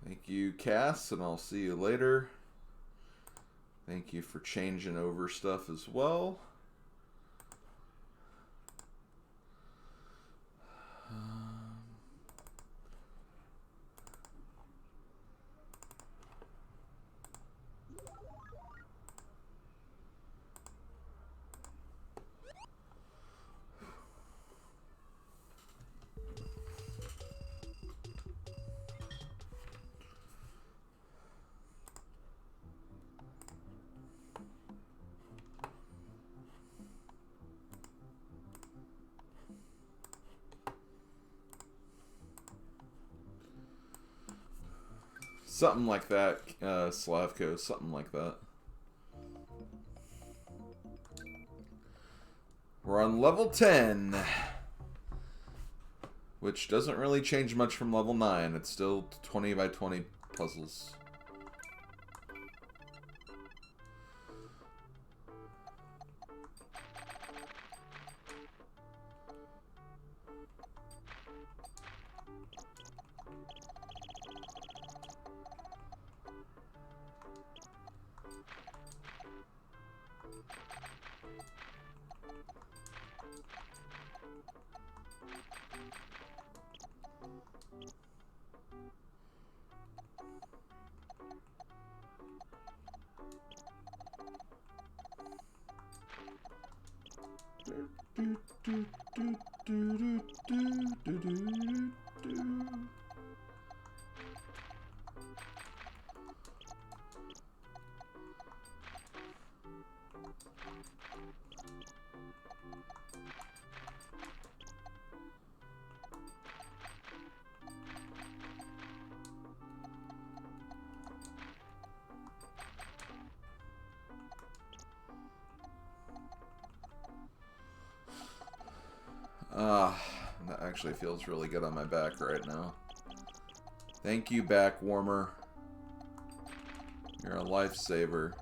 Thank you, Cass, and I'll see you later. Thank you for changing over stuff as well. Something like that, Slavko, something like that. We're on level 10, which doesn't really change much from level 9. It's still 20 by 20 puzzles. That actually feels really good on my back right now. Thank you, back warmer. You're a lifesaver.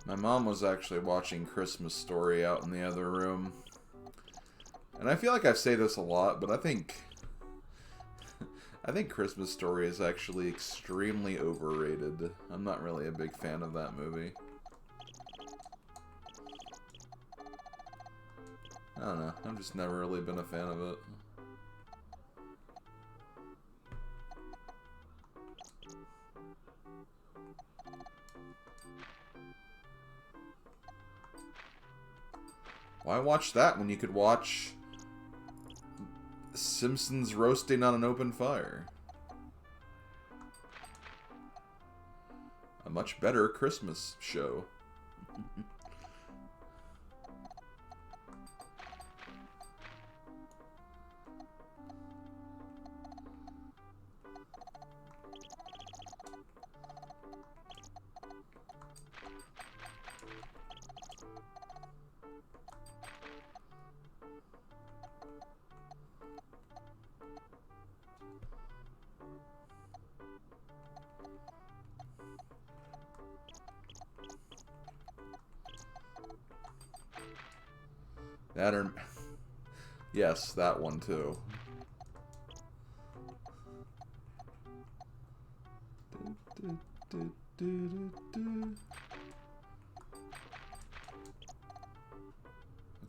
My mom was actually watching Christmas Story out in the other room. And I feel like I say this a lot, but I think Christmas Story is actually extremely overrated. I'm not really a big fan of that movie. I don't know. I've just never really been a fan of it. Why watch that when you could watch Simpsons roasting on an open fire? A much better Christmas show. That or... Yes, that one too.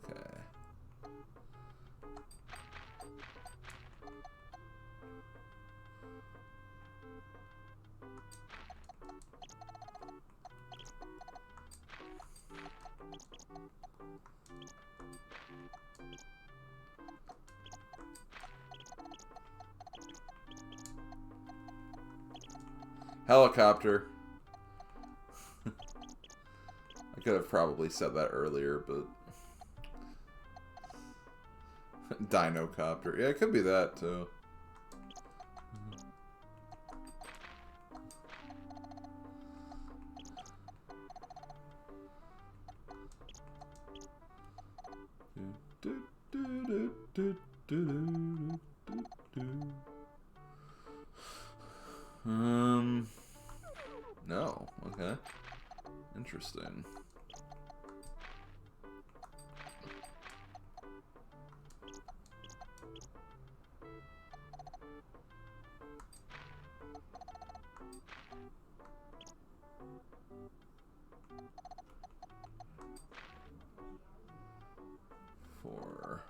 Okay. Helicopter. I could have probably said that earlier, but... Dinocopter. Yeah, it could be that, too. No. Okay. Interesting. Four.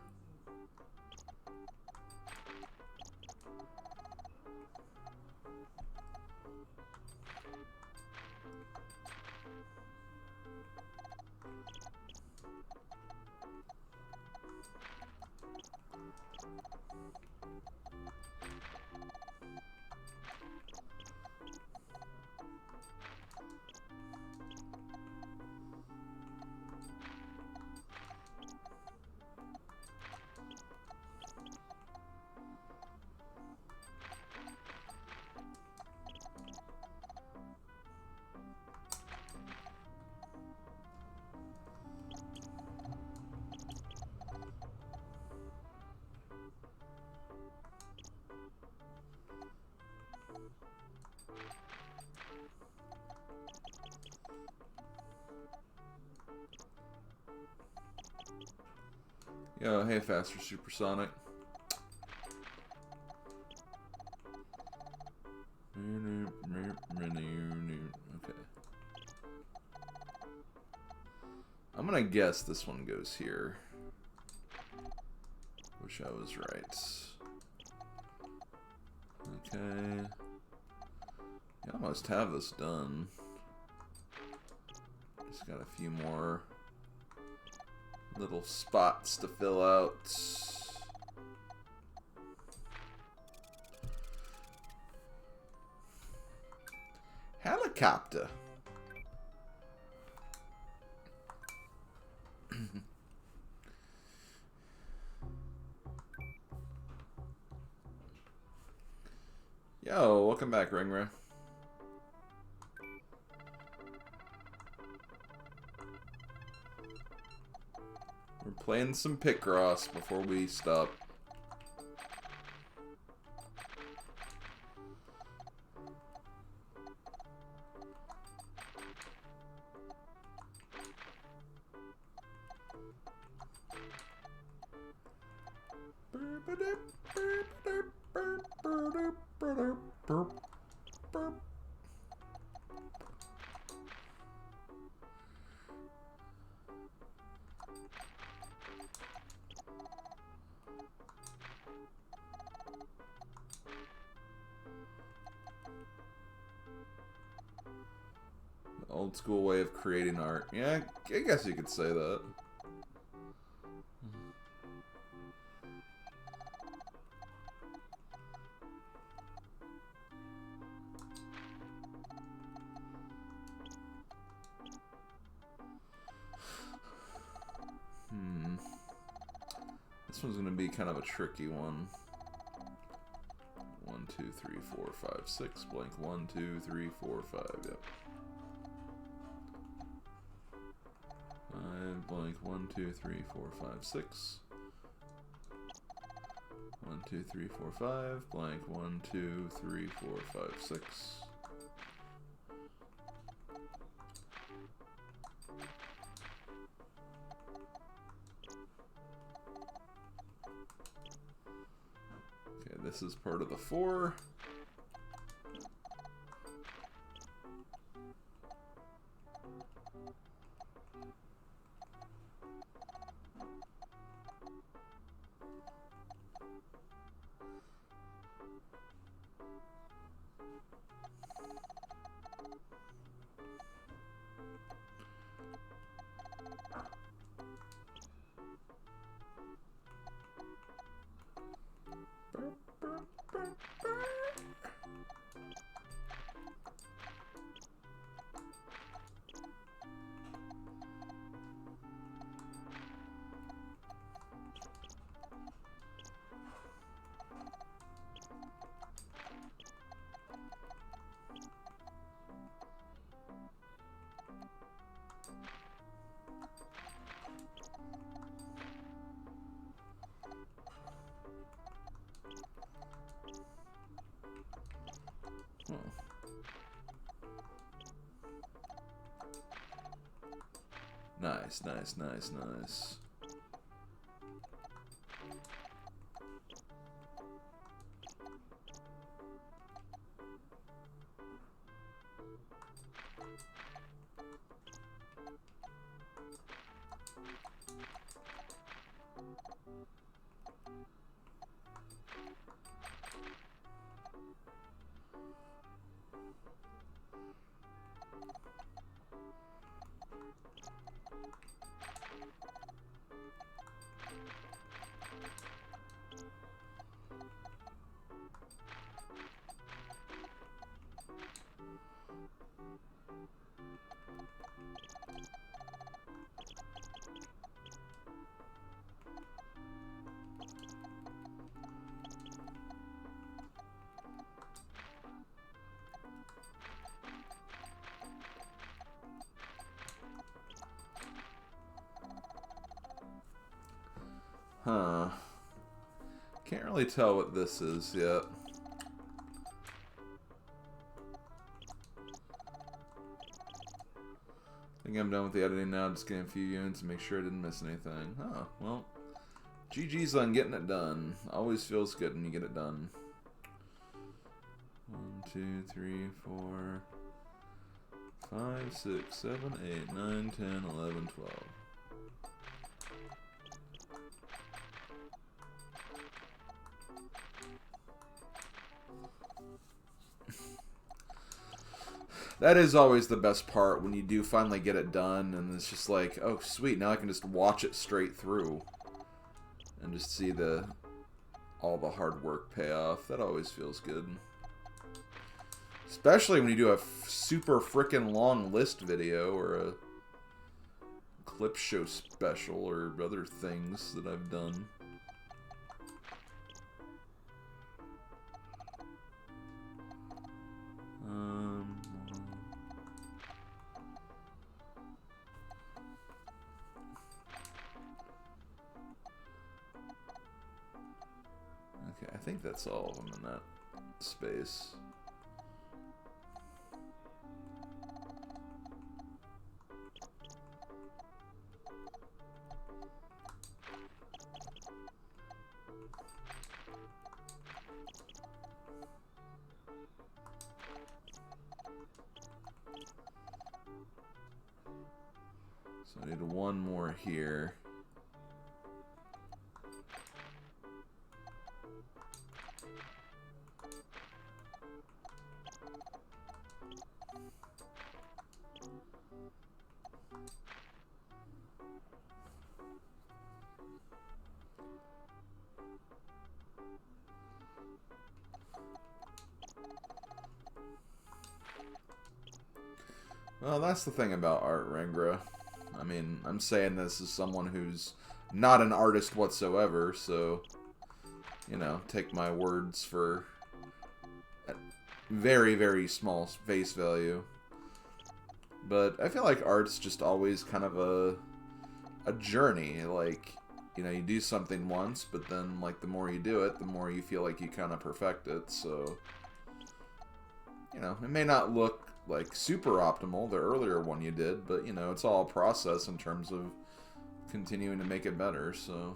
Yo, hey, faster supersonic. Okay. I'm gonna guess this one goes here. Wish I was right. Okay. You almost have this done. Just got a few more little spots to fill out. Helicopter. Yo, welcome back, Ringray. We're playing some Picross before we stop. Old school way of creating art. Yeah, I guess you could say that. This one's going to be kind of a tricky one. 1, 2, 3, 4, 5, 6. Blank 1, 2, 3, 4, 5. Yep. 5. Blank 1, 2, 3, 4, 5, 6. 1, 2, 3, 4, 5. Blank 1, 2, 3, 4, 5, 6. Okay, this is part of the 4. Nice, nice, nice, nice. Huh. Can't really tell what this is yet. I think I'm done with the editing now. Just getting a few units to make sure I didn't miss anything. Oh, well. GG's on getting it done. Always feels good when you get it done. 1, 2, 3, 4, 5, 6, 7, 8, 9, 10, 11, 12. That is always the best part, when you do finally get it done, and it's just like, oh sweet, now I can just watch it straight through. And just see all the hard work pay off. That always feels good. Especially when you do a super frickin' long list video, or a clip show special, or other things that I've done. Okay, I think that's all of them in that space. So I need one more here. Well, that's the thing about art, Rengra. I mean, I'm saying this as someone who's not an artist whatsoever, so, you know, take my words for very, very small face value. But I feel like art's just always kind of a journey. Like, you know, you do something once, but then, like, the more you do it, the more you feel like you kind of perfect it, so, you know, it may not look like super optimal, the earlier one you did, but you know, it's all a process in terms of continuing to make it better, so.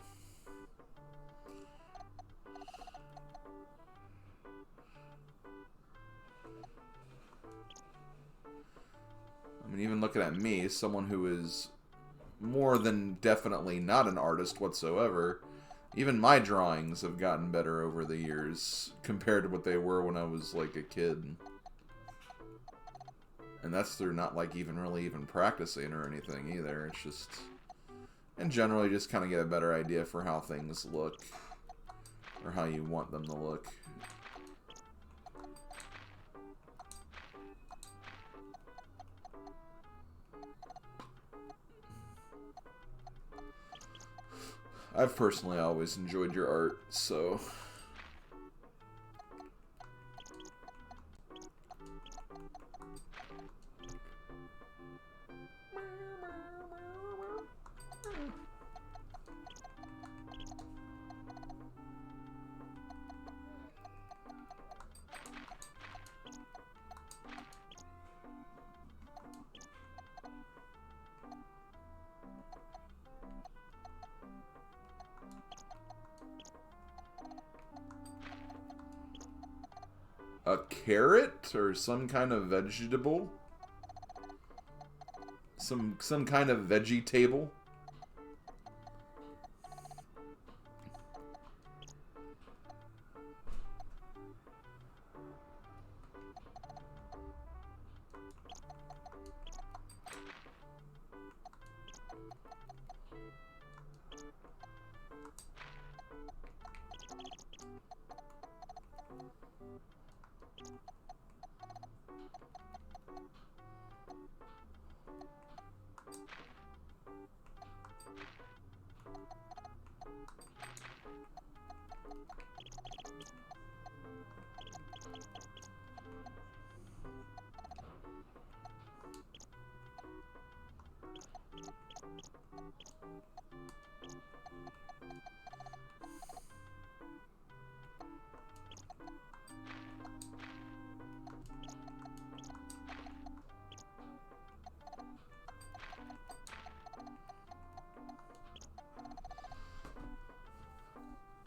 I mean, even looking at me, someone who is more than definitely not an artist whatsoever, even my drawings have gotten better over the years compared to what they were when I was like a kid. And that's through not like even practicing or anything either. It's just, and generally just kind of get a better idea for how things look, or how you want them to look. I've personally always enjoyed your art, so. a carrot or some kind of vegetable? Some kind of veggie table?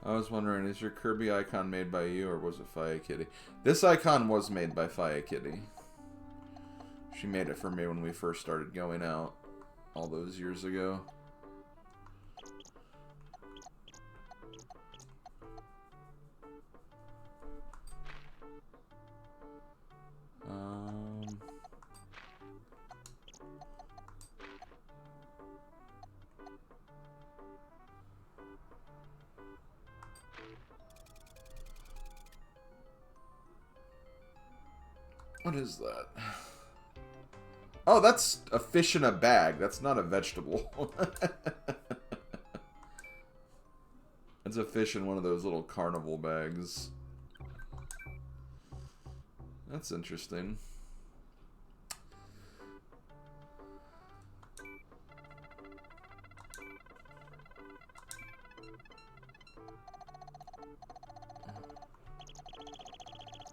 I was wondering, is your Kirby icon made by you, or was it Fire Kitty? This icon was made by Fire Kitty. She made it for me when we first started going out all those years ago. What is that? Oh, that's a fish in a bag. That's not a vegetable. It's a fish in one of those little carnival bags. That's interesting.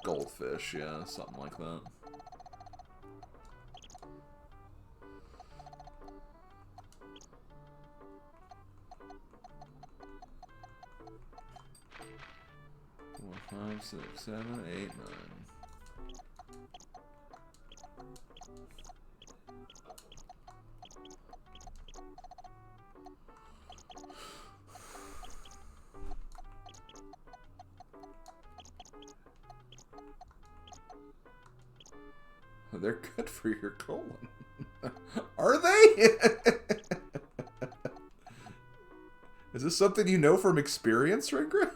Goldfish, yeah, something like that. Four, 5, 6, 7, 8, 9. They're good for your colon. Are they? Is this something you know from experience, Ringra?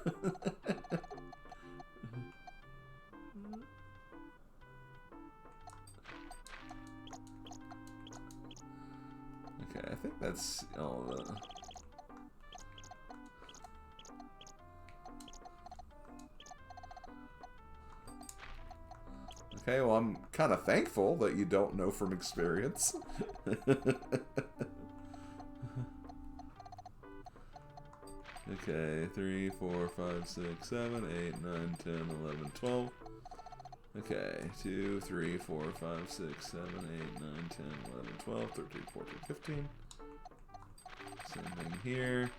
Okay, I think that's all of it. Okay, well, I'm kind of thankful that you don't know from experience. Okay, 3, 4, 5, 6, 7, 8, 9, 10, 11, 12. Okay, 2, 3, 4, 5, 6, 7, 8, 9, 10, 11, 12, 13, 14, 15. Same thing here.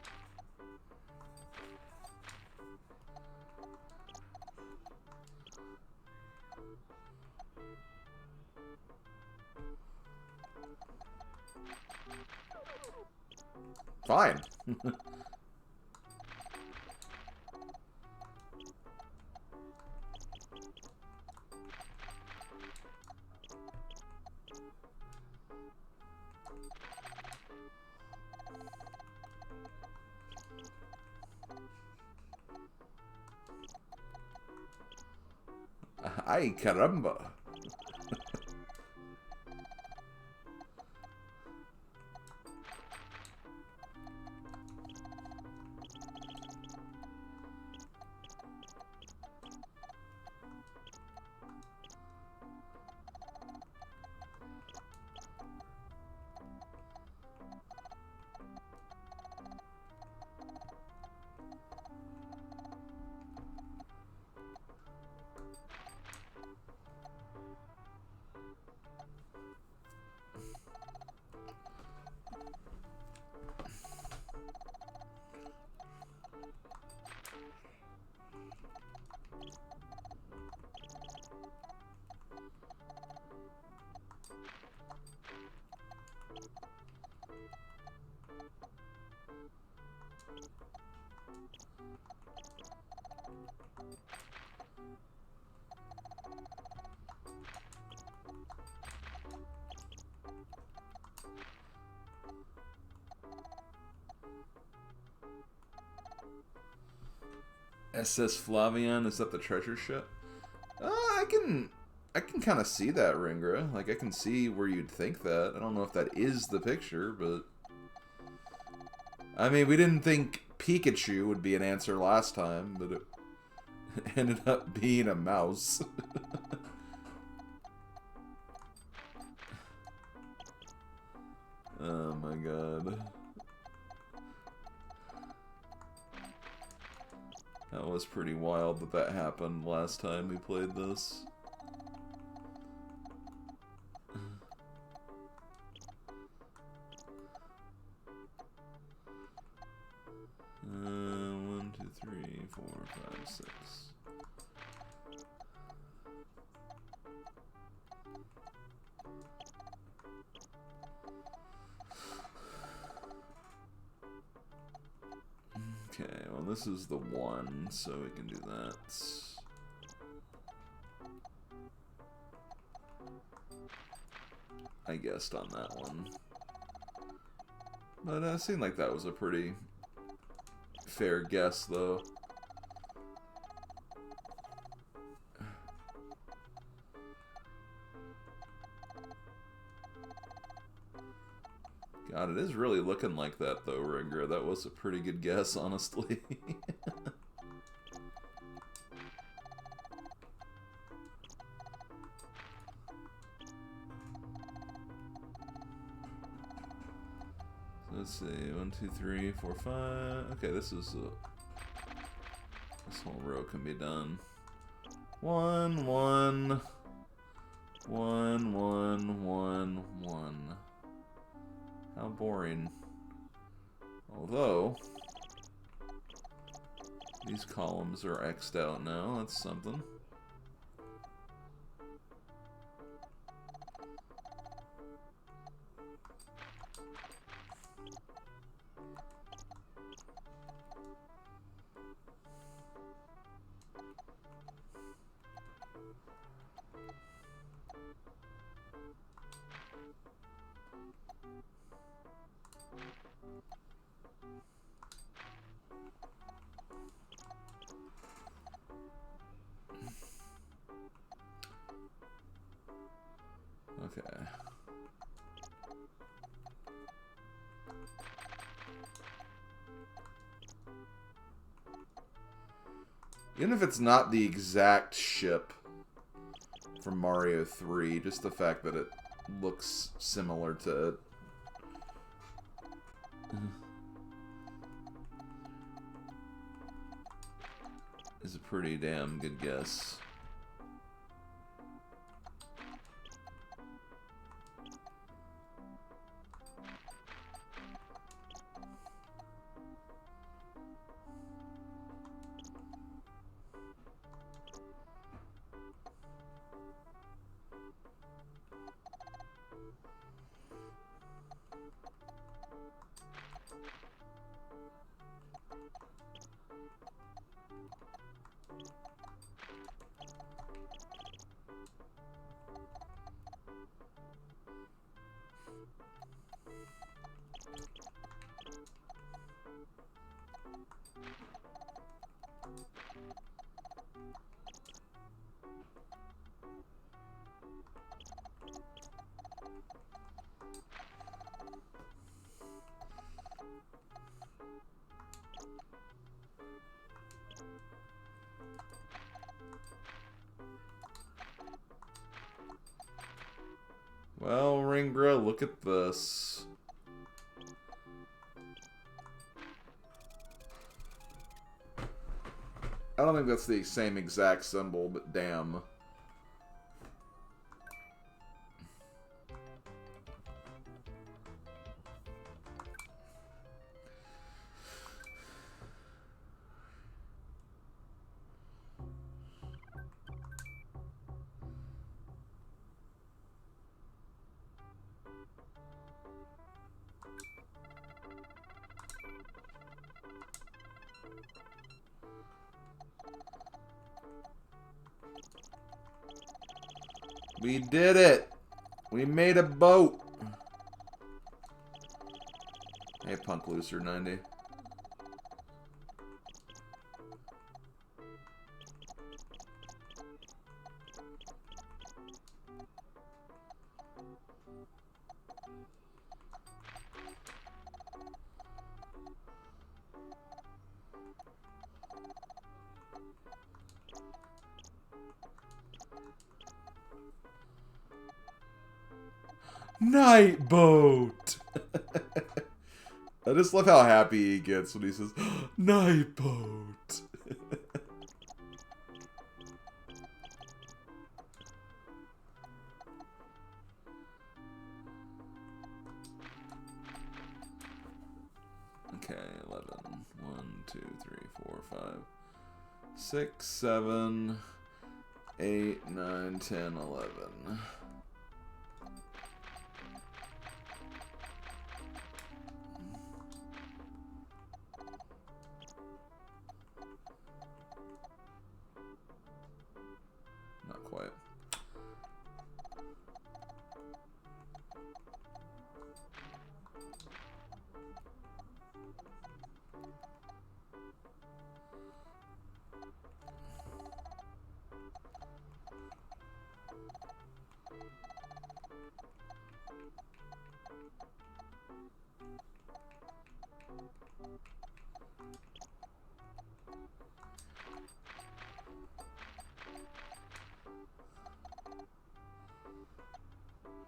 Fine. Ay, caramba. SS Flavian, is that the treasure ship? I can kind of see that, Ringra. Like, I can see where you'd think that. I don't know if that is the picture, but... I mean, we didn't think Pikachu would be an answer last time, but it ended up being a mouse. Oh my god. That was pretty wild that that happened last time we played this. 1, 2, 3, 4, 5, 6. Okay, well this is the 1, so we can do that. I guessed on that one. But it seemed like that was a pretty fair guess, though. God, it is really looking like that, though, Ringra. That was a pretty good guess, honestly. Let's see, 1, 2, 3, 4, 5. Okay, this is this whole row can be done. 1, 1, 1, 1, 1, 1. How boring. Although these columns are X'd out now. That's something. Okay. Even if it's not the exact ship from Mario 3, just the fact that it looks similar to it. Is a pretty damn good guess. Well, Ringra, look at this. I don't think that's the same exact symbol, but damn. We did it! We made a boat! Hey, Punk Looser 90. Night boat! I just love how happy he gets when he says, night boat! Okay, 11. 1, 2, 3, 4, 5, 6, 7, 8, 9, 10, 11. Not quite.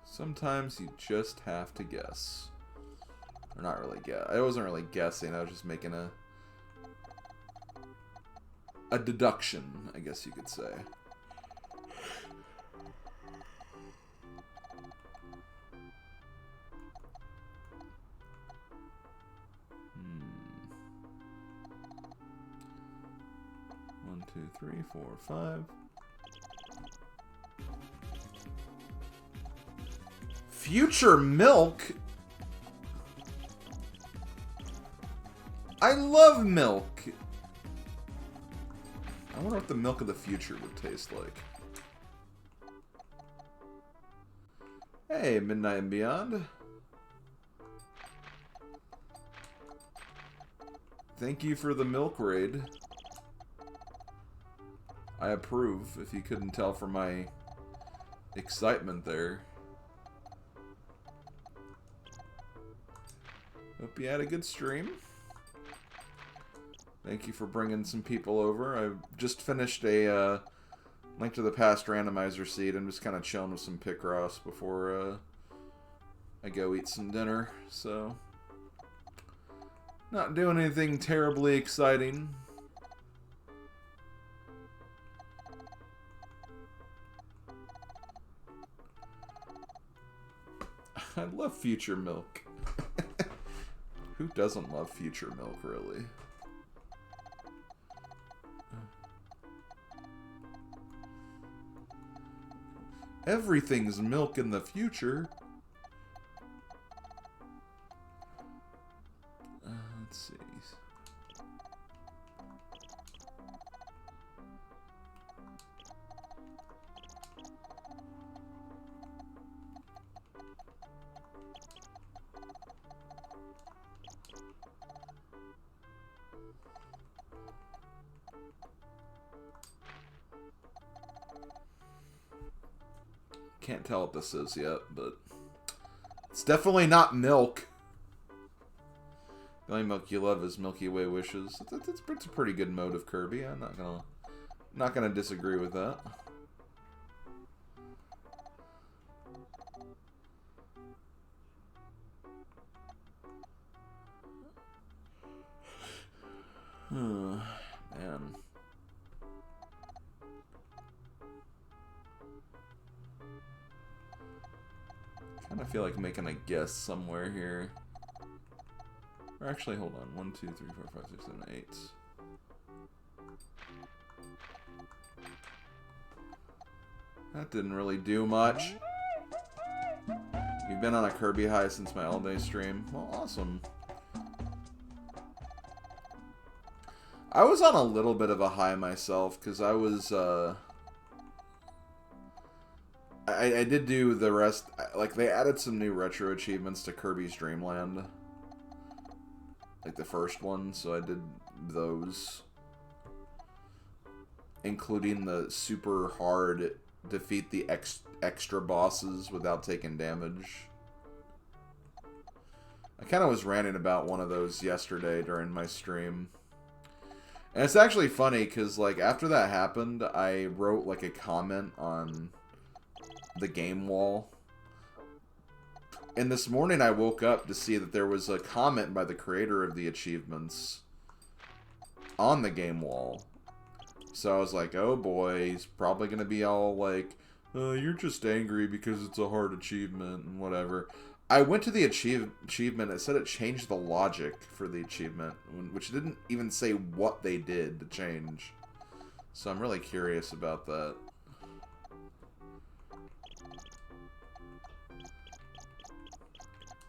Sometimes you just have to guess. Or not really guess. I wasn't really guessing. I was just making a deduction, I guess you could say. One, two, three, four, 5. Future milk? I love milk. I wonder what the milk of the future would taste like. Hey, Midnight and Beyond. Thank you for the milk raid. I approve, if you couldn't tell from my excitement there. Hope you had a good stream. Thank you for bringing some people over. I just finished a Link to the Past randomizer seed. I'm just kind of chilling with some Picross before I go eat some dinner. So, not doing anything terribly exciting. I love Future Milk. Who doesn't love Future Milk, really? Everything's milk in the future. Let's see. Can't tell what this is yet, but it's definitely not milk. The only milk you love is Milky Way Wishes. It's a pretty good mode of Kirby. I'm not gonna disagree with that. Man. I feel like making a guess somewhere here. Or actually, hold on. 1, 2, 3, 4, 5, 6, 7, 8. That didn't really do much. You've been on a Kirby high since my all-day stream. Well, awesome. I was on a little bit of a high myself, because I was, I did do the rest, like, they added some new retro achievements to Kirby's Dream Land. Like, the first one, so I did those. Including the super hard defeat the extra bosses without taking damage. I kind of was ranting about one of those yesterday during my stream. And it's actually funny, because, like, after that happened, I wrote, like, a comment on the game wall. And this morning I woke up to see that there was a comment by the creator of the achievements on the game wall. So I was like, oh boy, he's probably going to be all like, you're just angry because it's a hard achievement and whatever. I went to the achievement, it said it changed the logic for the achievement, which didn't even say what they did to change. So I'm really curious about that.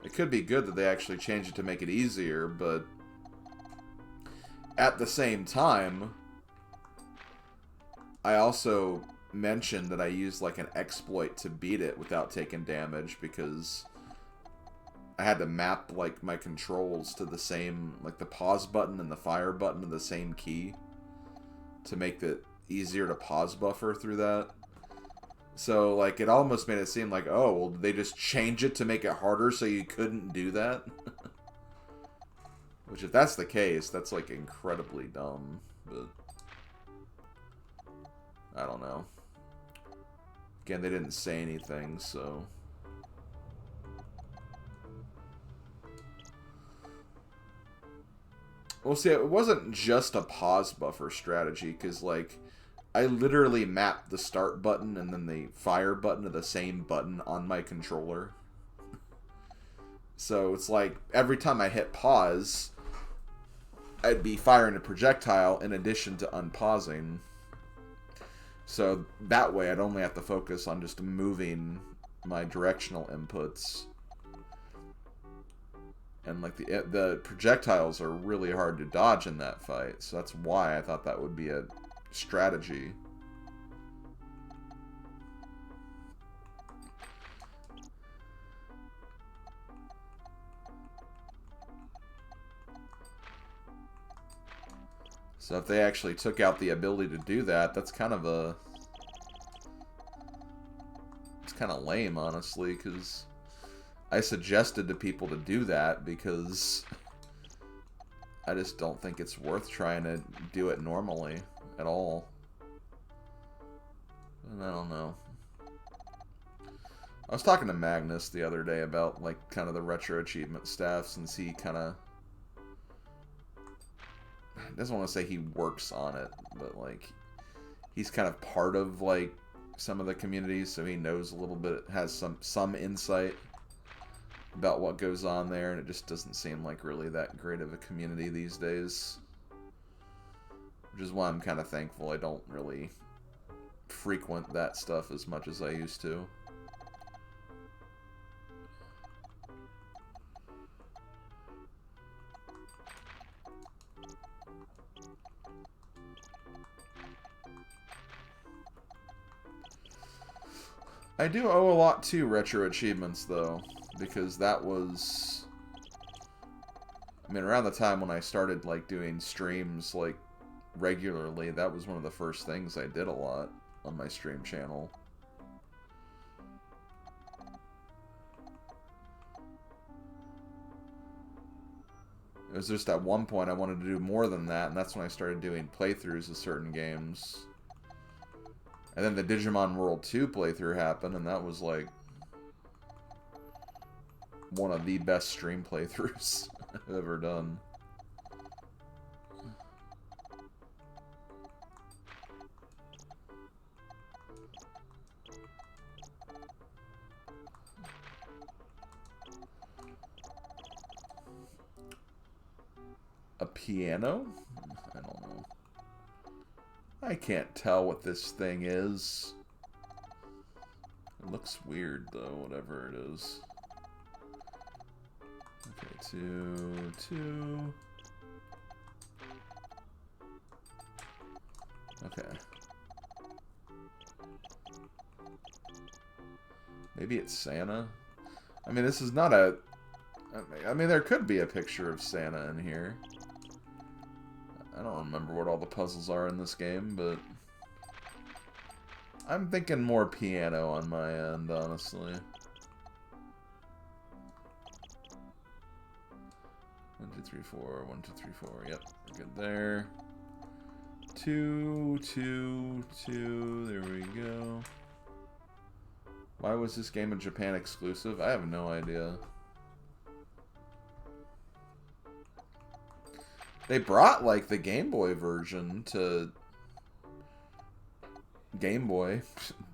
It could be good that they actually changed it to make it easier, but at the same time, I also mentioned that I used like an exploit to beat it without taking damage, because I had to map like my controls to the same, like the pause button and the fire button to the same key to make it easier to pause buffer through that. So, like, it almost made it seem like, oh, well, did they just change it to make it harder so you couldn't do that? Which, if that's the case, that's, like, incredibly dumb. But I don't know. Again, they didn't say anything, so... Well, see, it wasn't just a pause buffer strategy, because, like... I literally mapped the start button and then the fire button to the same button on my controller. So it's like every time I hit pause, I'd be firing a projectile in addition to unpausing. So that way I'd only have to focus on just moving my directional inputs. And like the projectiles are really hard to dodge in that fight. So that's why I thought that would be a strategy. So if they actually took out the ability to do that, that's kind of a... It's kind of lame, honestly, because I suggested to people to do that because I just don't think it's worth trying to do it normally at all. And I don't know. I was talking to Magnus the other day about, like, kind of the retro achievement staff, since he kind of... I doesn't want to say he works on it, but, like, he's kind of part of, like, some of the communities, so he knows a little bit, has some insight about what goes on there, and it just doesn't seem like really that great of a community these days. Which is why I'm kind of thankful I don't really frequent that stuff as much as I used to. I do owe a lot to retro achievements, though, because that was... I mean, around the time when I started, like, doing streams, like, regularly, that was one of the first things I did a lot on my stream channel. It was just at one point I wanted to do more than that, and that's when I started doing playthroughs of certain games. And then the Digimon World 2 playthrough happened, and that was, like, one of the best stream playthroughs I've ever done. A piano? I don't know. I can't tell what this thing is. It looks weird, though, whatever it is. Okay, two. Okay. Maybe it's Santa? I mean, this is not a... I mean, there could be a picture of Santa in here. I don't remember what all the puzzles are in this game, but... I'm thinking more piano on my end, honestly. 1, 2, 3, 4. 1, 2, 3, 4. Yep, we're good there. 2, 2, 2. There we go. Why was this game a Japan exclusive? I have no idea. They brought, like, the Game Boy version to... Game Boy.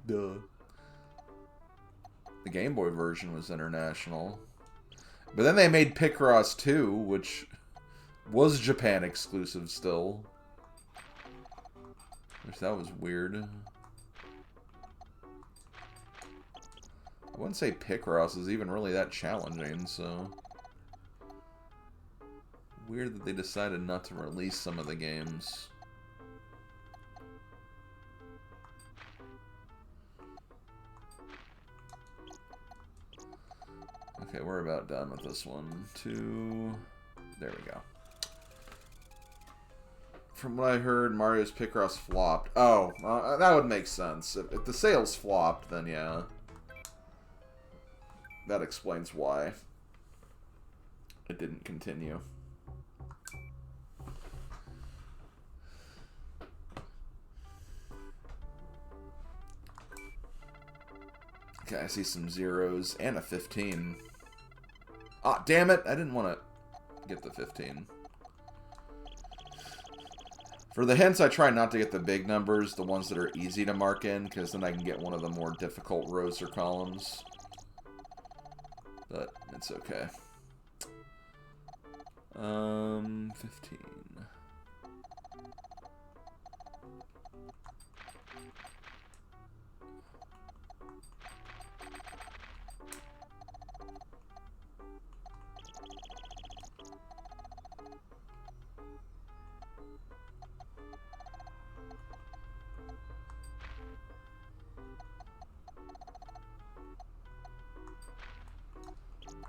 Duh. The Game Boy version was international. But then they made Picross 2, which was Japan exclusive still. Which that was weird. I wouldn't say Picross is even really that challenging, so... Weird that they decided not to release some of the games. Okay, we're about done with this one. 2... There we go. From what I heard, Mario's Picross flopped. Oh, that would make sense. If the sales flopped, then yeah. That explains why it didn't continue. Okay, I see some zeros and a 15. Ah, damn it! I didn't want to get the 15. For the hints, I try not to get the big numbers, the ones that are easy to mark in, because then I can get one of the more difficult rows or columns. But it's okay. 15.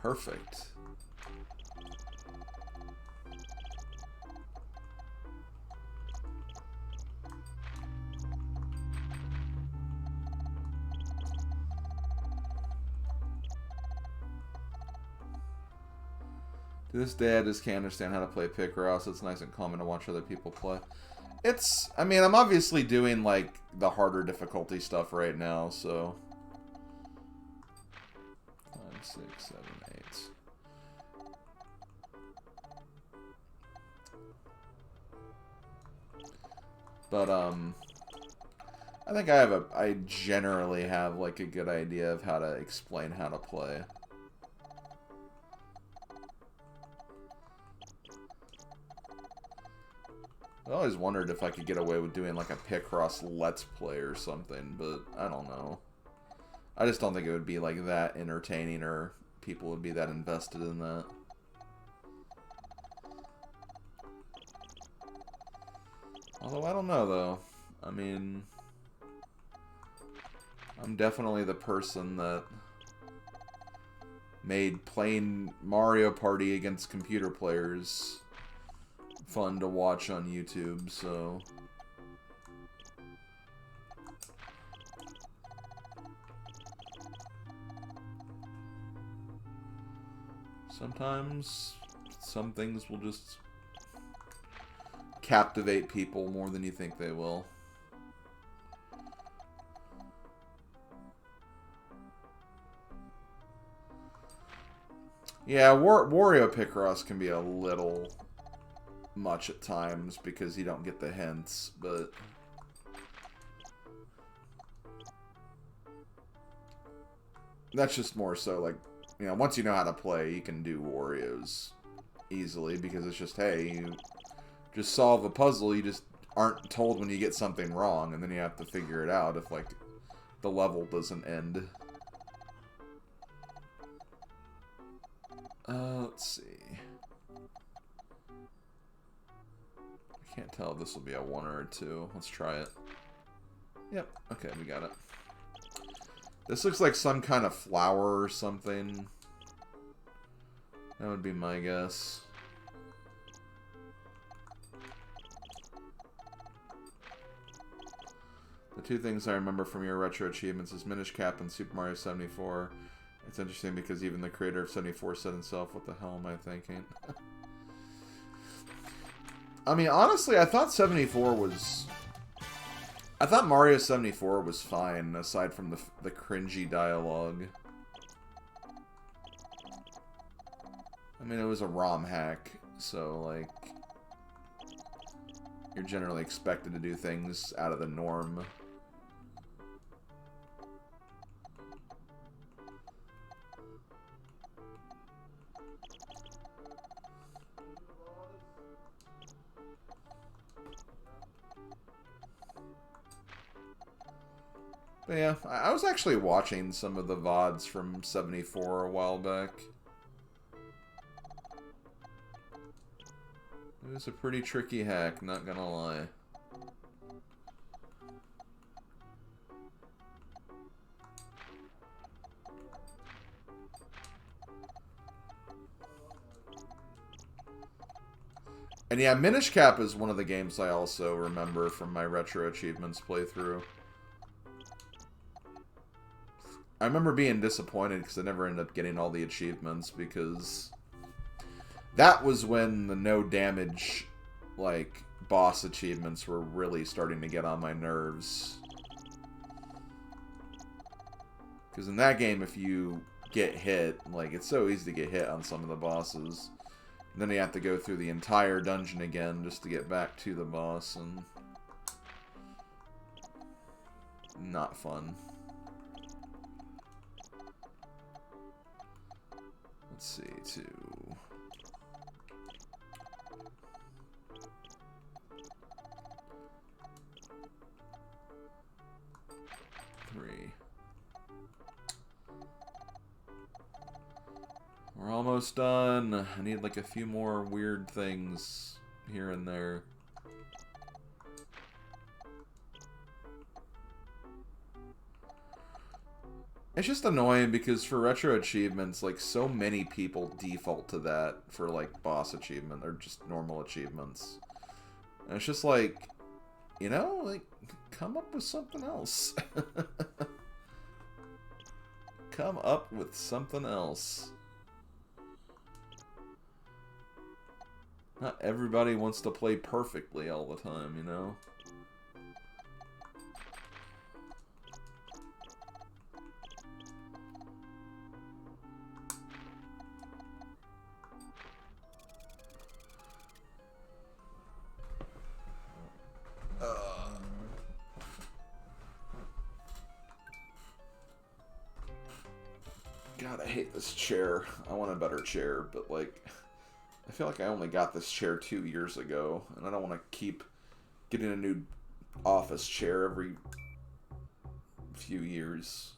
Perfect. To this day, I just can't understand how to play Picross. It's nice and calming to watch other people play. It's, I mean, I'm obviously doing, like, the harder difficulty stuff right now, so... 5, 6, 7, 8. But, I think I generally have, like, a good idea of how to explain how to play. I always wondered if I could get away with doing, like, a Picross Let's Play or something, but I don't know. I just don't think it would be, like, that entertaining or people would be that invested in that. Although, I don't know, though. I mean... I'm definitely the person that made playing Mario Party against computer players fun to watch on YouTube, so... Sometimes some things will just captivate people more than you think they will. Yeah, Wario Picross can be a little much at times because you don't get the hints, but... That's just more so, like, you know, once you know how to play, you can do Wario's easily because it's just, hey, you just solve a puzzle, you just aren't told when you get something wrong, and then you have to figure it out if, like, the level doesn't end. Let's see. Can't tell if this will be a 1 or a 2. Let's try it. Yep, okay, we got it. This looks like some kind of flower or something. That would be my guess. The two things I remember from your retro achievements is Minish Cap and Super Mario 74. It's interesting because even the creator of 74 said himself, what the hell am I thinking? I mean, honestly, I thought 74 was... I thought Mario 74 was fine, aside from the cringy dialogue. I mean, it was a ROM hack, so, like... You're generally expected to do things out of the norm. But yeah, I was actually watching some of the VODs from 74 a while back. It was a pretty tricky hack, not gonna lie. And yeah, Minish Cap is one of the games I also remember from my Retro Achievements playthrough. I remember being disappointed because I never ended up getting all the achievements because that was when the no damage, like, boss achievements were really starting to get on my nerves. Because in that game, if you get hit, like, it's so easy to get hit on some of the bosses. And then you have to go through the entire dungeon again just to get back to the boss, and not fun. Let's see, 2. 3. We're almost done. I need like a few more weird things here and there. It's just annoying because for retro achievements, like, so many people default to that for, like, boss achievement or just normal achievements. And it's just like, you know, like, come up with something else. Come up with something else. Not everybody wants to play perfectly all the time, you know? God, I hate this chair. I want a better chair, but, like, I feel like I only got this chair 2 years ago, and I don't want to keep getting a new office chair every few years.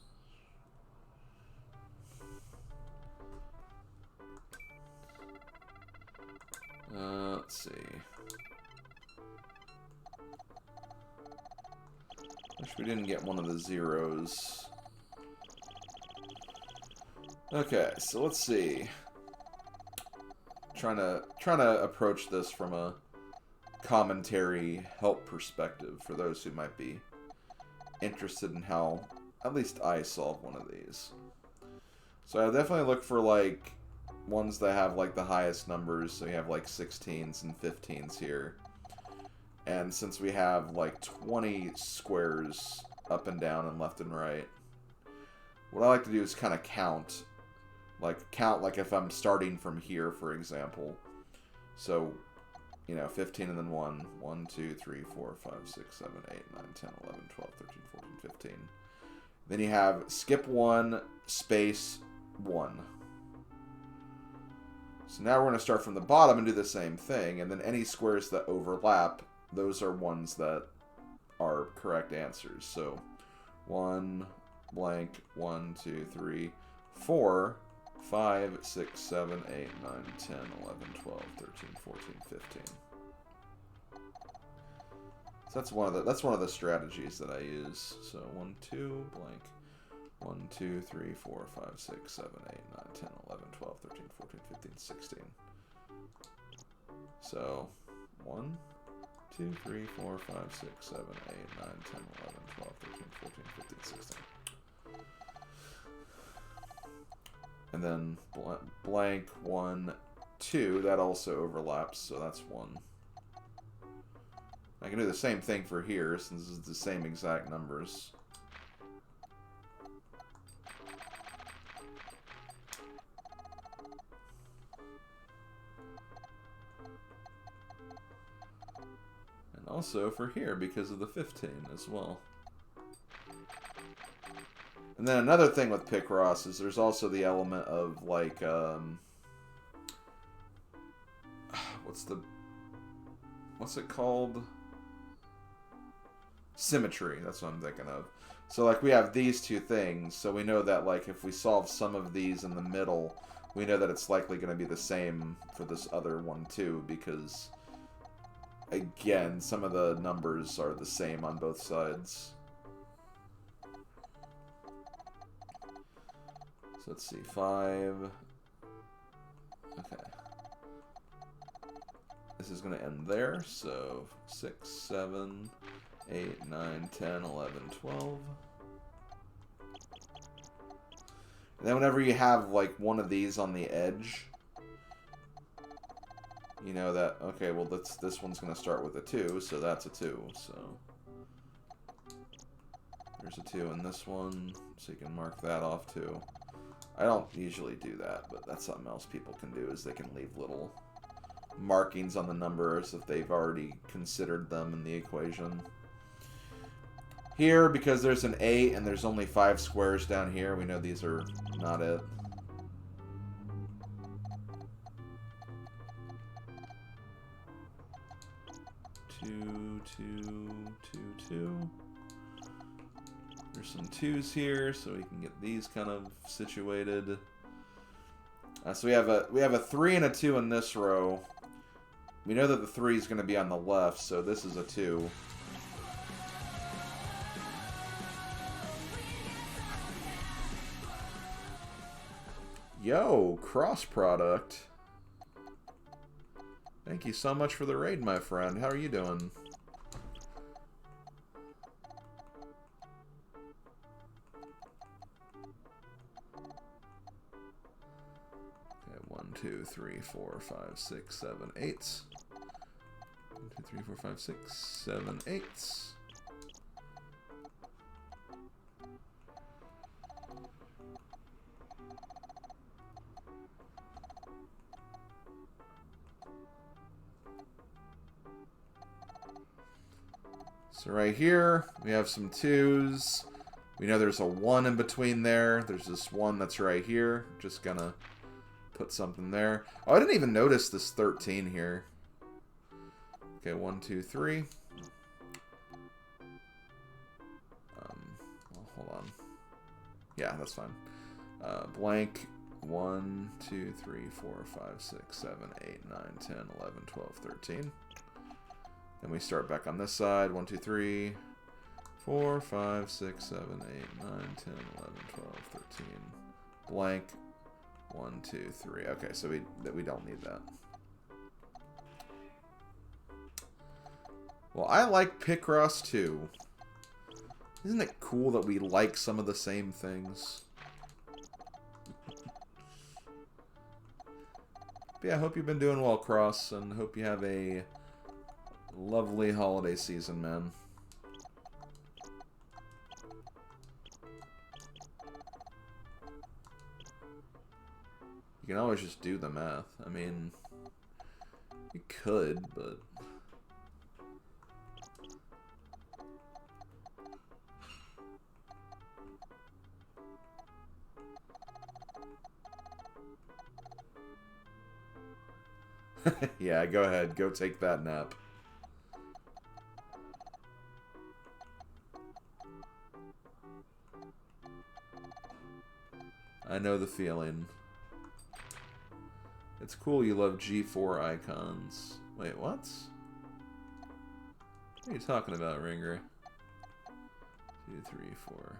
Let's see. Wish we didn't get one of the zeros. Okay, so let's see. Trying to approach this from a commentary help perspective for those who might be interested in how at least I solve one of these. So I definitely look for like ones that have like the highest numbers, so you have like 16s and 15s here. And since we have like 20 squares up and down and left and right, what I like to do is kind of count like if I'm starting from here, for example. So, you know, 15 and then 1. 1, 2, 3, 4, 5, 6, 7, 8, 9, 10, 11, 12, 13, 14, 15. Then you have skip 1, space 1. So now we're going to start from the bottom and do the same thing. And then any squares that overlap, those are ones that are correct answers. So 1, blank, 1, 2, 3, 4, 5, 6, 7, 8, 9, 10, 11, 12, 13, 14, 15. So that's one of the strategies that I use. So 1, 2, blank. 1, 2, 3, 4, 5, 6, 7, 8, 9, 10, 11, 12, 13, 14, 15, 16. So 1, 2, 3, 4, 5, 6, 7, 8, 9, 10, 11, 12, 13, 14, 15, 16. And then blank 1, 2. That also overlaps, so that's 1. I can do the same thing for here, since it's the same exact numbers. And also for here, because of the 15 as well. And then another thing with Picross is there's also the element of, like, what's it called? Symmetry, that's what I'm thinking of. So, like, we have these two things, so we know that, like, if we solve some of these in the middle, we know that it's likely going to be the same for this other one, too, because, again, some of the numbers are the same on both sides. So let's see, 5. Okay. This is going to end there, so 6, 7, 8, 9, 10, 11, 12. And then whenever you have, like, one of these on the edge, you know that, okay, well, this one's going to start with a 2, so that's a 2, so... There's a 2 in this one, so you can mark that off, too. I don't usually do that, but that's something else people can do, is they can leave little markings on the numbers if they've already considered them in the equation. Here, because there's an 8 and there's only 5 squares down here, we know these are not it. Two, 2, 2, 2. There's some 2s here, so we can get these kind of situated. So we have a 3 and a 2 in this row. We know that the 3 is going to be on the left, so this is a 2. Yo, cross product. Thank you so much for the raid, my friend. How are you doing? Okay, 1, 2, 3, 4, 5, 6, 7, 8. 1, 2, 3, 4, 5, 6, 7, 8. So right here, we have some 2s. We know there's a 1 in between there. There's this 1 that's right here. Just gonna put something there. Oh, I didn't even notice this 13 here. Okay, 1, 2, 3. Well, hold on. Yeah, that's fine. Blank 1, 2, 3, 4, 5, 6, 7, 8, 9, 10, 11, 12, 13. Then we start back on this side. 1, 2, 3, 4, 5, 6, 7, 8, 9, 10, 11, 12, 13. Blank. 1, 2, 3. Okay, so we don't need that. Well, I like Picross too. Isn't it cool that we like some of the same things? But yeah, I hope you've been doing well, Cross, and hope you have a lovely holiday season, man. You can always just do the math. I mean, you could, but... Yeah, go ahead. Go take that nap. I know the feeling. It's cool you love G4 icons. Wait, what? What are you talking about, Ringer? 2, 3, 4.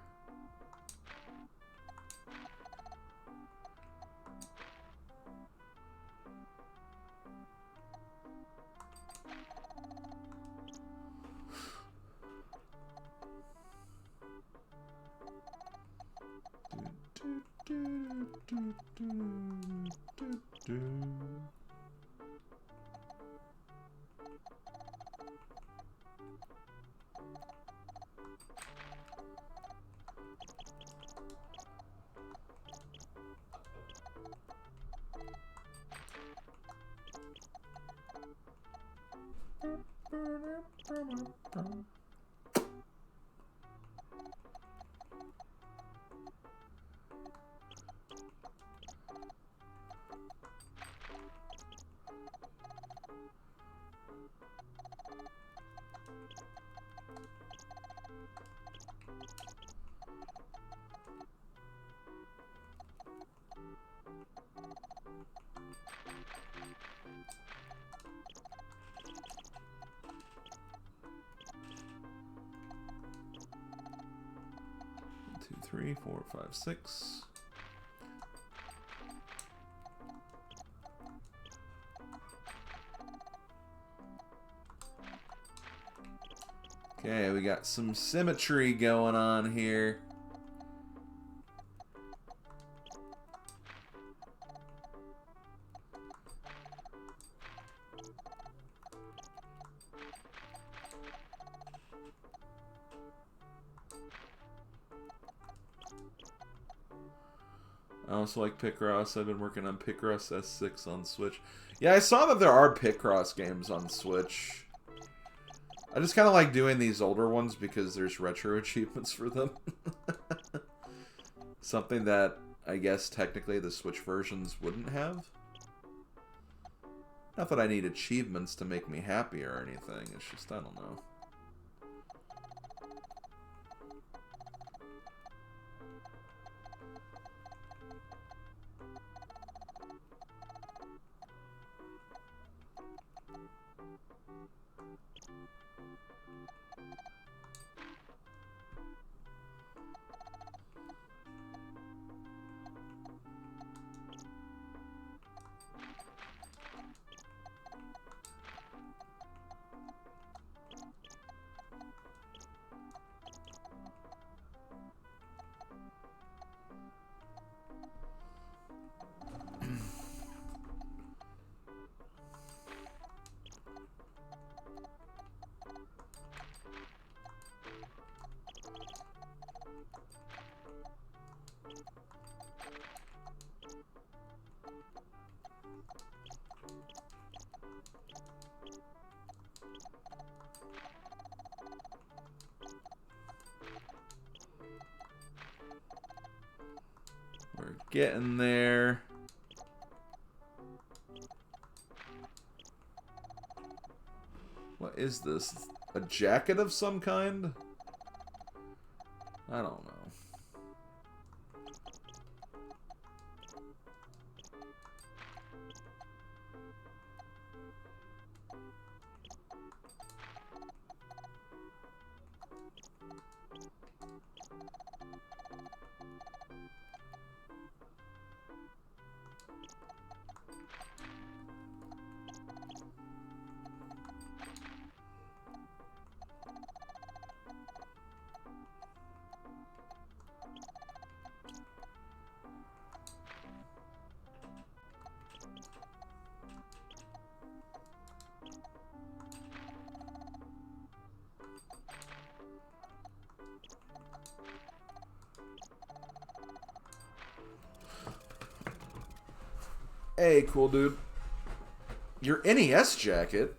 Two, 3, 4, 5, 6. Okay, we got some symmetry going on here. I also like Picross. I've been working on Picross S6 on Switch. Yeah, I saw that there are Picross games on Switch. I just kind of like doing these older ones because there's retro achievements for them. Something that I guess technically the Switch versions wouldn't have. Not that I need achievements to make me happy or anything. It's just, I don't know. We're getting there. What is this? A jacket of some kind? I don't know. Hey, cool dude. Your NES jacket?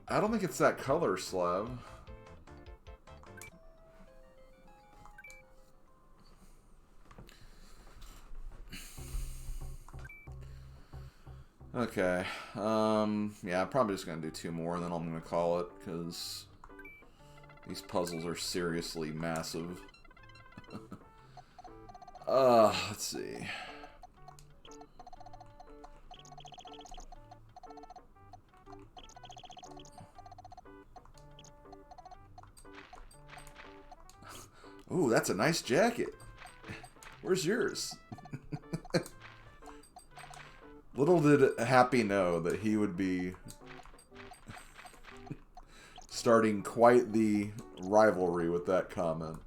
I don't think it's that color, Slav. Okay. Yeah, I'm probably just gonna do 2 more, and then I'm gonna call it, because these puzzles are seriously massive. Let's see. Ooh, that's a nice jacket. Where's yours? Little did Happy know that he would be starting quite the rivalry with that comment.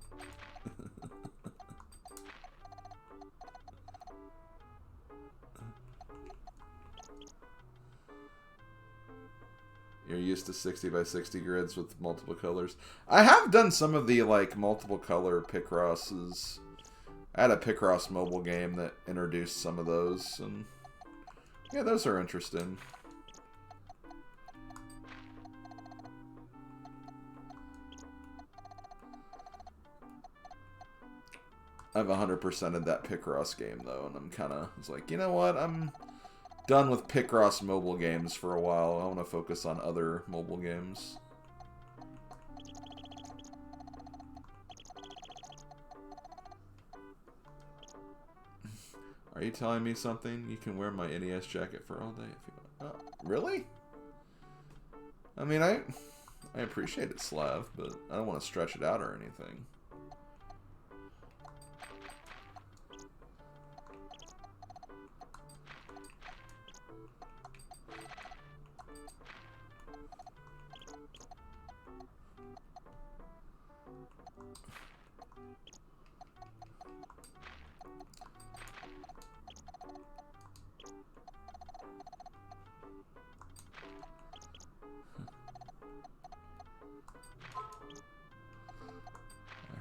You're used to 60 by 60 grids with multiple colors. I have done some of the like multiple color Picrosses. I had a Picross mobile game that introduced some of those, and yeah, those are interesting. I've 100%ed that Picross game though, and I'm kind of like, you know what? I'm done with Picross mobile games for a while. I want to focus on other mobile games. Are you telling me something? You can wear my NES jacket for all day if you want. Oh, really? I mean, I appreciate it, Slav, but I don't want to stretch it out or anything.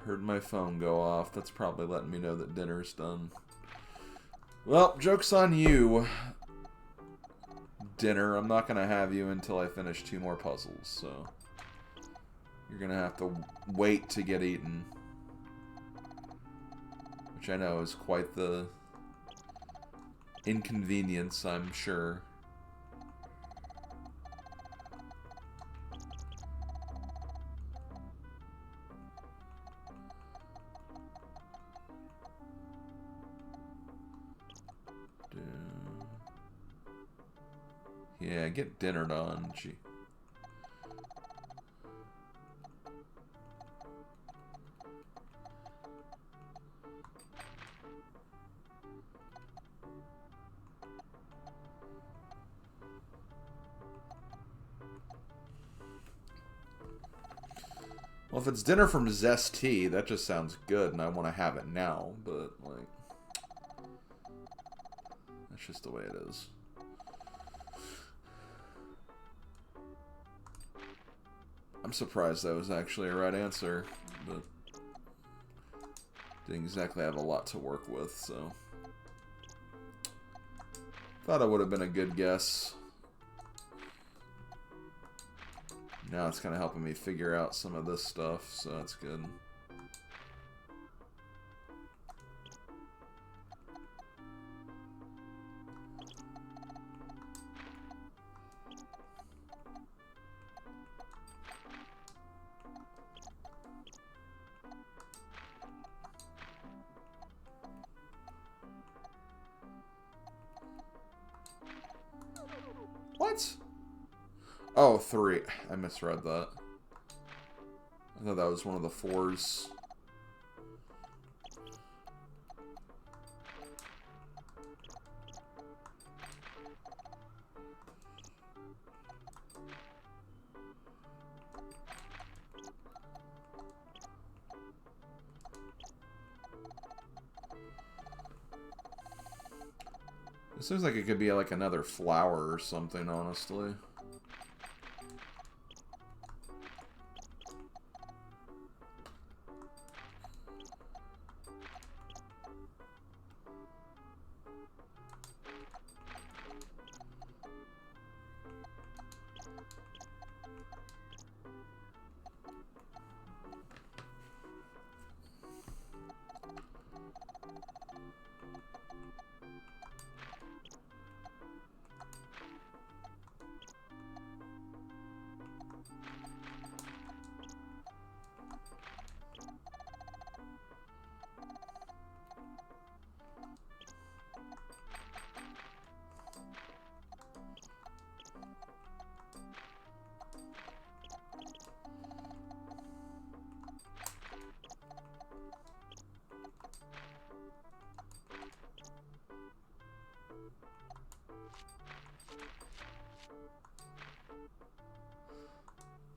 Heard my phone go off. That's probably letting me know that dinner's done. Well, joke's on you, dinner. I'm not going to have you until I finish 2 more puzzles, so you're going to have to wait to get eaten. Which I know is quite the inconvenience, I'm sure. Yeah, get dinner done. Gee. Well, if it's dinner from Zesty, that just sounds good, and I want to have it now, but, like, that's just the way it is. I'm surprised that was actually a right answer, but didn't exactly have a lot to work with, so thought it would have been a good guess. Now it's kind of helping me figure out some of this stuff, so that's good. What? Oh, 3. I misread that. I thought that was one of the 4s. It seems like it could be like another flower or something, honestly.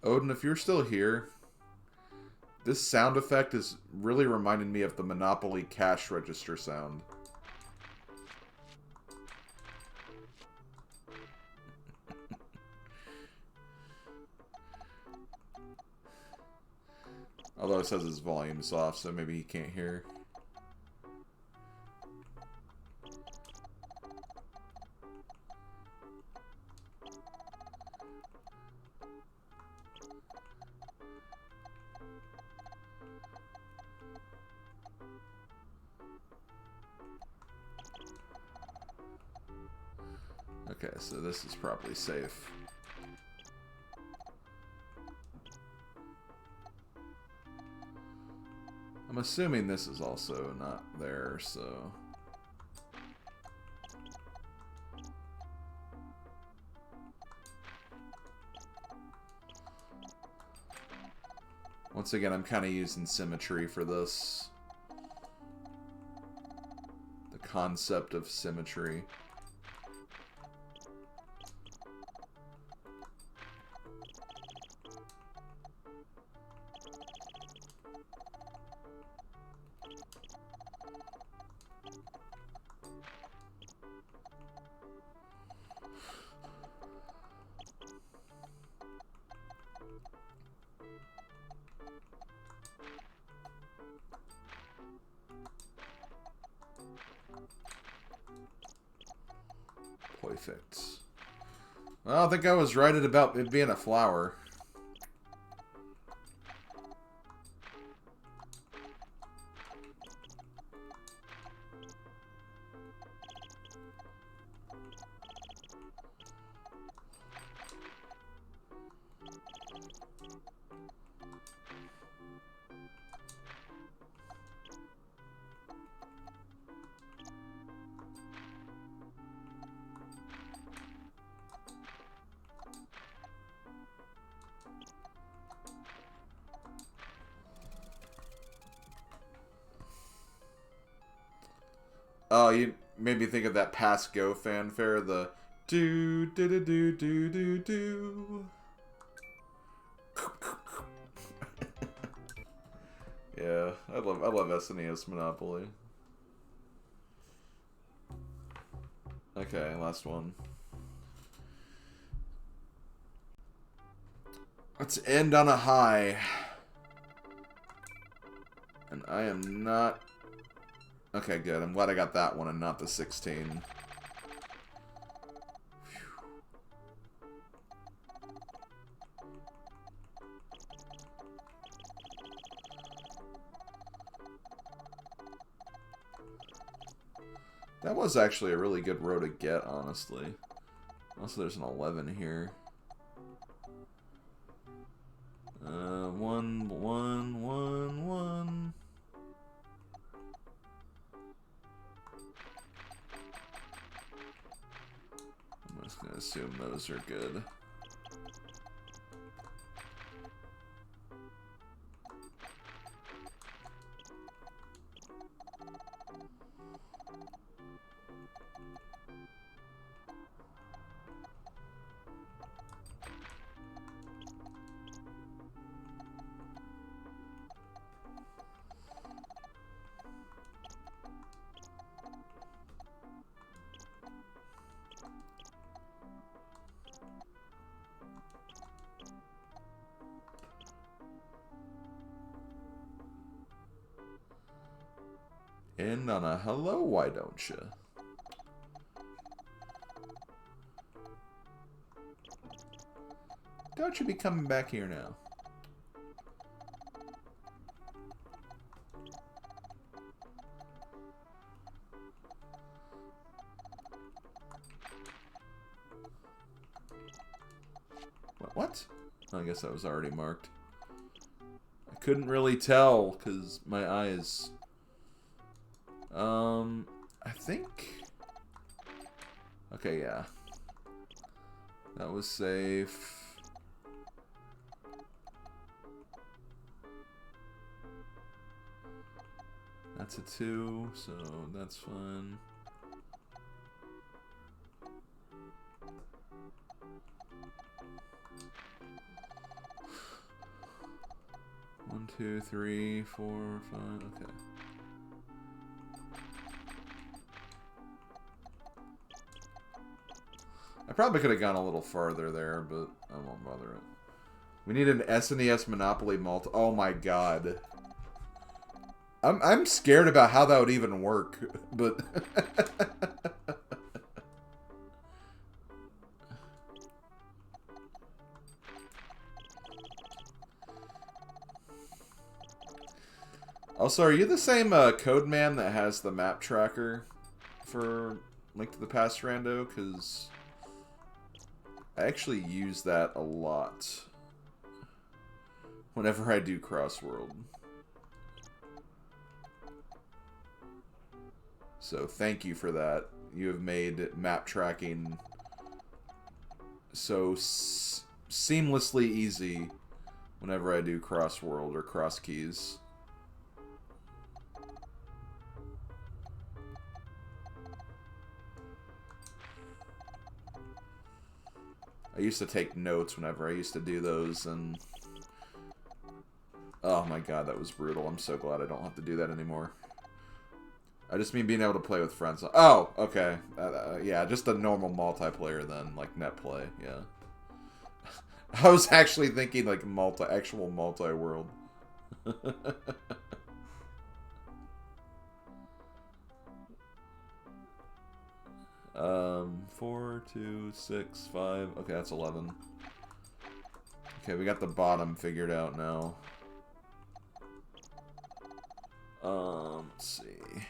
Odin, if you're still here, this sound effect is really reminding me of the Monopoly cash register sound. Although it says his volume's off, so maybe he can't hear. Okay, so this is probably safe. I'm assuming this is also not there, so... Once again, I'm kind of using symmetry for this. The concept of symmetry. Perfect. Well, I think I was right about it being a flower. Oh, you made me think of that Pass Go fanfare, the do do do do do do do. Yeah, I love SNES Monopoly. Okay, last one. Let's end on a high. And I am not... Okay, good. I'm glad I got that one and not the 16. That was actually a really good row to get, honestly. Also, there's an 11 here. 1, 1, 1, 1. I'm just gonna assume those are good. End on a hello, why don't you? Don't you be coming back here now? What? I guess that was already marked. I couldn't really tell because my eyes... I think... Okay, yeah. That was safe. That's a 2, so that's fine. One, two, three, four, five. Okay. I probably could have gone a little farther there, but I won't bother it. We need an SNES Monopoly multi. Oh my god. I'm scared about how that would even work, but also, are you the same code man that has the map tracker for Link to the Past Rando? Because I actually use that a lot whenever I do Crossworld. So thank you for that. You have made map tracking so seamlessly easy whenever I do Crossworld or Cross Keys. I used to take notes whenever I used to do those, and oh my god, that was brutal. I'm so glad I don't have to do that anymore. I just mean being able to play with friends. Oh, okay. Yeah, just a normal multiplayer then, like net play, yeah. I was actually thinking like actual multi-world. 4, 2, 6, 5. Okay, that's 11. Okay, we got the bottom figured out now. Let's see.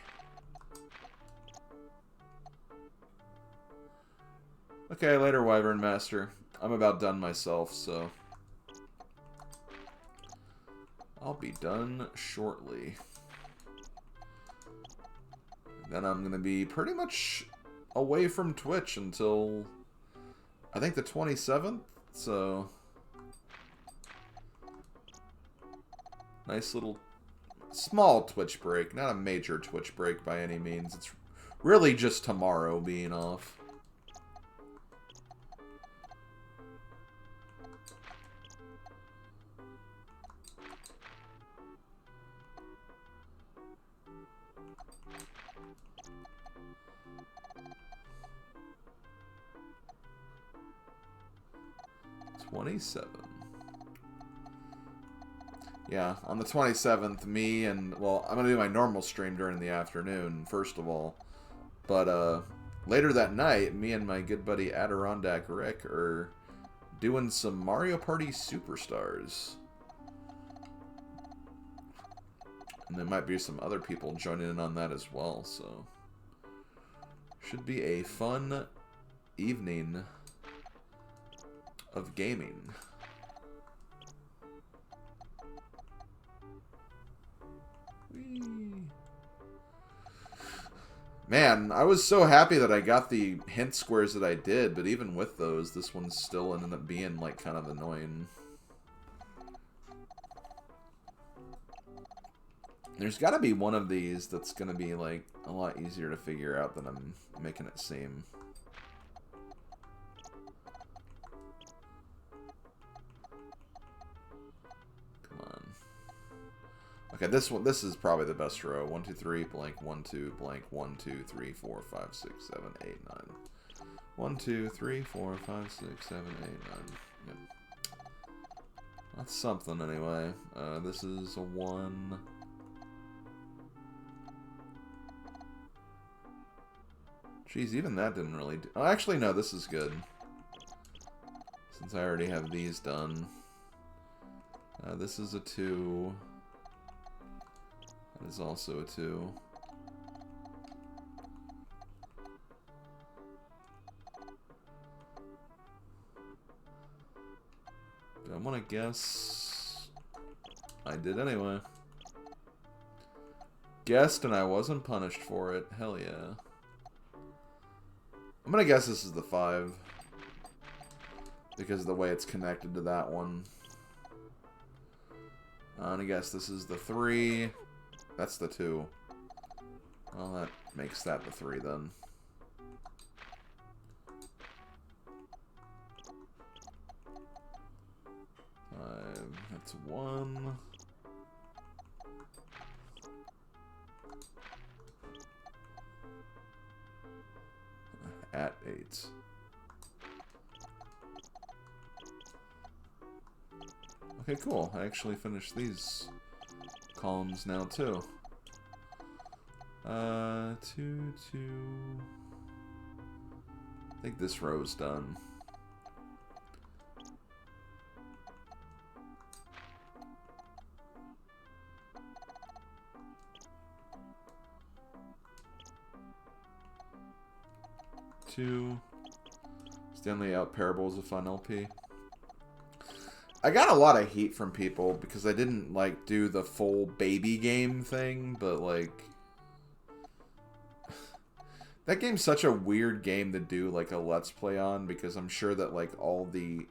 Okay, later, Wyvern Master. I'm about done myself, so I'll be done shortly. Then I'm gonna be pretty much away from Twitch until I think the 27th, so nice little small Twitch break, not a major Twitch break by any means. It's really just tomorrow being off. Yeah, on the 27th, me and, well, I'm going to do my normal stream during the afternoon, first of all. But, later that night, me and my good buddy Adirondack Rick are doing some Mario Party Superstars. And there might be some other people joining in on that as well, so should be a fun evening of gaming. Whee. Man, I was so happy that I got the hint squares that I did, but even with those, this one still ended up being, like, kind of annoying. There's gotta be one of these that's gonna be, like, a lot easier to figure out than I'm making it seem. Come on. Okay, this is probably the best row. 1, 2, 3, blank, 1, 2, blank, 1, 2, 3, 4, 5, 6, 7, 8, 9. 1, 2, 3, 4, 5, 6, 7, 8, 9. Yep. That's something anyway. This is a 1. Jeez, even that didn't really do... Oh, actually, no, this is good. Since I already have these done. This is a 2. That is also a 2. Do I want to guess? I did anyway. Guessed and I wasn't punished for it. Hell yeah. I'm gonna guess this is the 5. Because of the way it's connected to that one. I'm gonna guess this is the 3. That's the 2. Well, that makes that the 3 then. It's 1. At 8. Okay, cool. I actually finished these columns now, too. 2, 2... I think this row's done. Stanley Out Parable is a fun LP. I got a lot of heat from people because I didn't, like, do the full baby game thing, but, like... That game's such a weird game to do, like, a Let's Play on, because I'm sure that, like, all the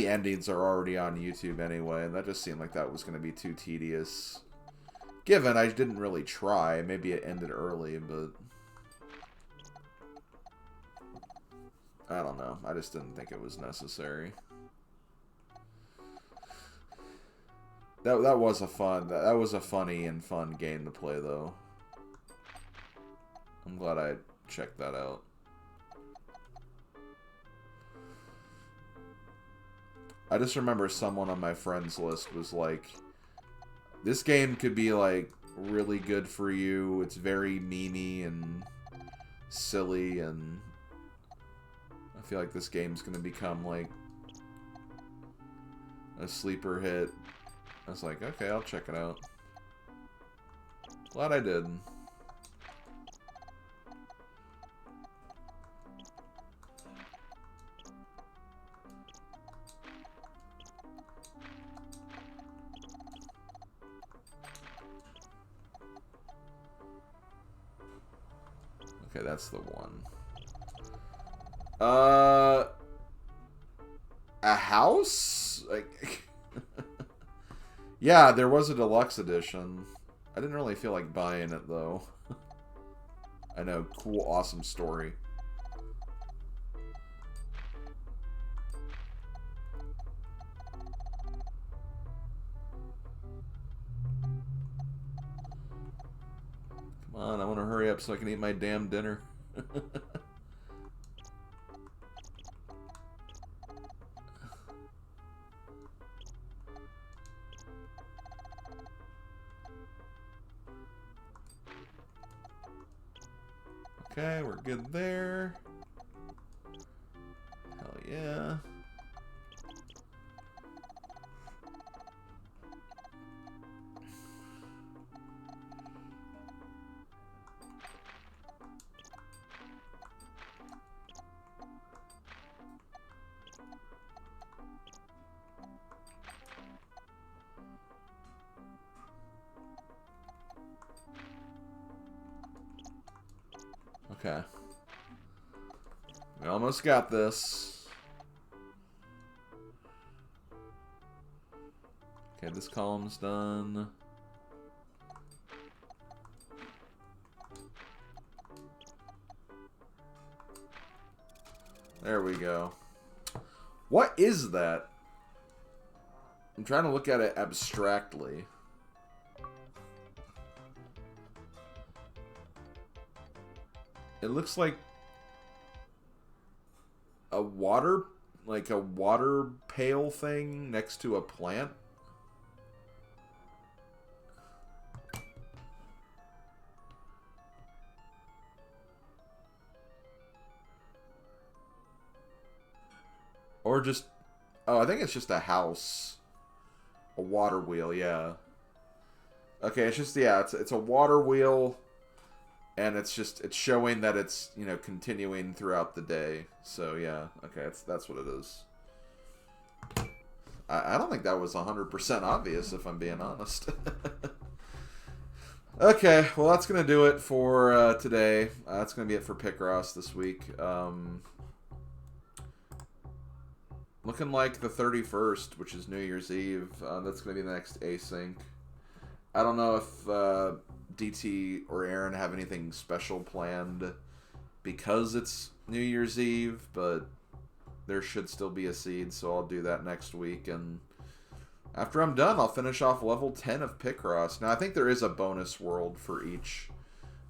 endings are already on YouTube anyway, and that just seemed like that was going to be too tedious. Given I didn't really try. Maybe it ended early, but... I don't know. I just didn't think it was necessary. That was a funny and fun game to play, though. I'm glad I checked that out. I just remember someone on my friends list was like, this game could be, like, really good for you. It's very memey and silly, and I feel like this game's gonna become, like, a sleeper hit. I was like, okay, I'll check it out. Glad I did. Okay, that's the one. A house? Like, yeah, there was a deluxe edition. I didn't really feel like buying it, though. I know, cool, awesome story. Come on, I want to hurry up so I can eat my damn dinner. Okay, we're good there. Hell yeah. Okay. We almost got this. Okay, this column's done. There we go. What is that? I'm trying to look at it abstractly. It looks like a water pail thing next to a plant. Or just, oh, I think it's just a house. A water wheel, yeah. Okay, it's just, yeah, it's a water wheel. And it's showing that it's, you know, continuing throughout the day. So, yeah. Okay, that's what it is. I don't think that was 100% obvious, if I'm being honest. Okay, well, that's going to do it for today. That's going to be it for Picross this week. Looking like the 31st, which is New Year's Eve. That's going to be the next async. I don't know if DT or Aaron have anything special planned because it's New Year's Eve, but there should still be a seed, so I'll do that next week. And After I'm done, I'll finish off level 10 of Picross. Now, I think there is a bonus world for each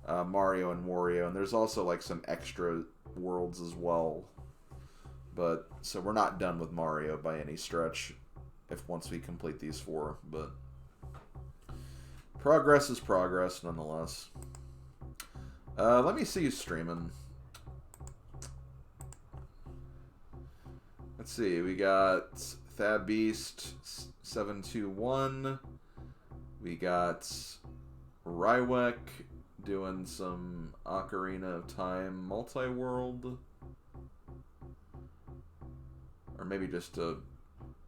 Mario and Wario, and there's also like some extra worlds as well. But so we're not done with Mario by any stretch once we complete these 4, but progress is progress nonetheless. Let me see you streaming. Let's see, we got Thab Beast 721. We got Rywek doing some Ocarina of Time multi-world. Or maybe just a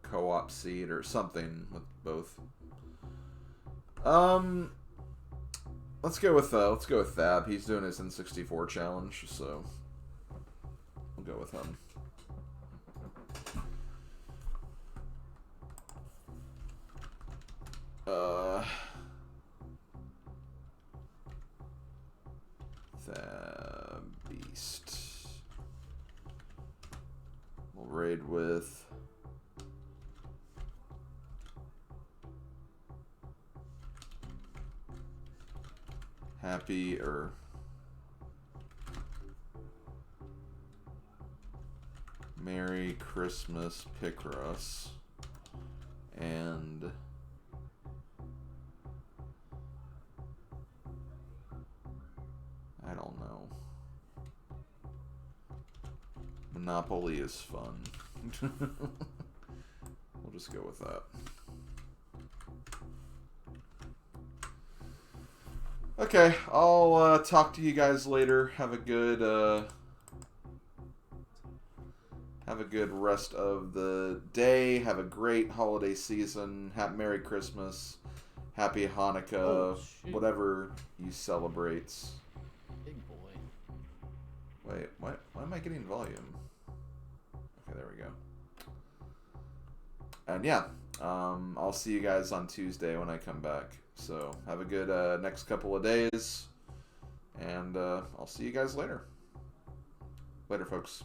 co-op seed or something with both. Let's go with Thab. He's doing his N64 challenge, so we'll go with him. Thab Beast. We'll raid with Happy or Merry Christmas Picross and I don't know. Monopoly is fun. We'll just go with that. Okay, I'll talk to you guys later. Have a good rest of the day. Have a great holiday season. Merry Christmas. Happy Hanukkah. Whatever you celebrate. Big boy. Wait, why am I getting volume? Okay, there we go. And yeah, I'll see you guys on Tuesday when I come back. So have a good next couple of days, and I'll see you guys later. Later, folks.